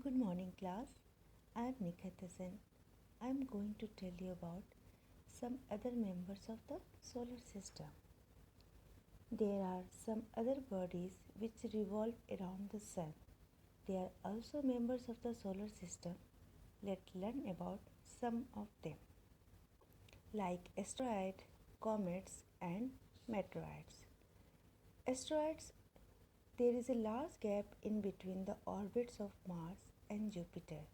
Good morning, class. I am Nikhat. I am going to tell you about some other members of the solar system. There are some other bodies which revolve around the sun. They are also members of the solar system. Let's learn about some of them, like asteroids, comets, and meteoroids. Asteroids, there is a large gap in between the orbits of Mars and Jupiter.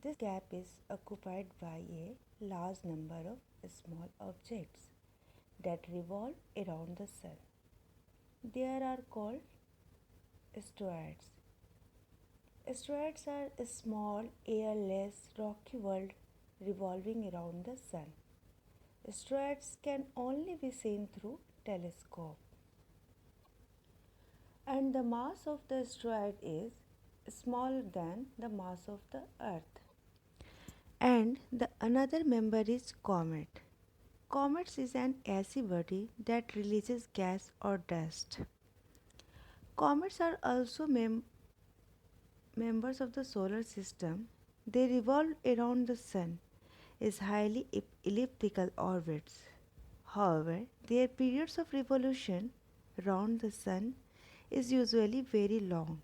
This gap is occupied by a large number of small objects that revolve around the sun. They are called asteroids. Asteroids are a small, airless, rocky world revolving around the sun. Asteroids can only be seen through telescope. And the mass of the asteroid is smaller than the mass of the earth. And the another member is comet. Comets is an icy body that releases gas or dust. Comets are also members of the solar system. They revolve around the sun is highly elliptical orbits. However, their periods of revolution around the sun is usually very long.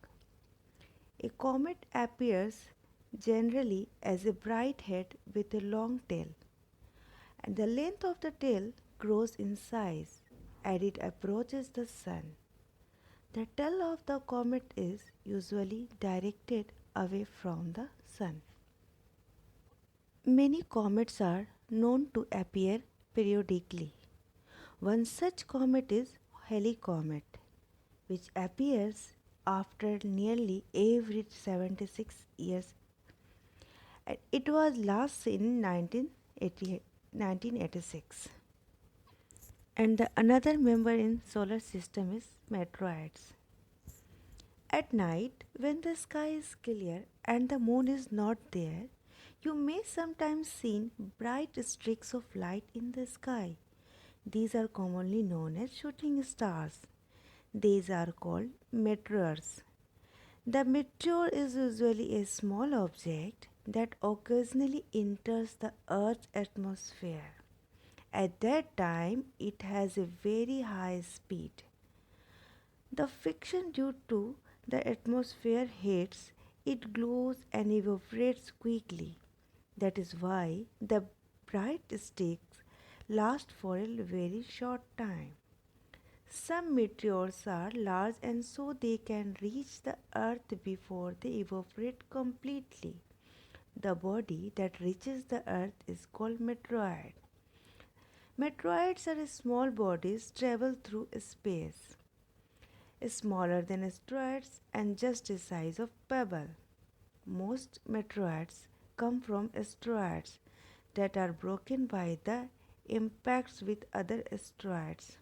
A comet appears generally as a bright head with a long tail, and the length of the tail grows in size as it approaches the sun. The tail of the comet is usually directed away from the sun. Many comets are known to appear periodically. One such comet is Halley Comet, which appears after nearly every 76 years. And it was last seen in 1986. And the another member in solar system is meteoroids. At night, when the sky is clear and the moon is not there, you may sometimes see bright streaks of light in the sky. These are commonly known as shooting stars. These are called meteors. The meteor is usually a small object that occasionally enters the Earth's atmosphere. At that time, it has a very high speed. The friction due to the atmosphere hits it, glows and evaporates quickly. That is why the bright sticks last for a very short time. Some meteors are large and so they can reach the earth before they evaporate completely. The body that reaches the earth is called meteoroid. Meteoroids are small bodies travel through space, smaller than asteroids and just the size of pebble. Most meteoroids come from asteroids that are broken by the impacts with other asteroids.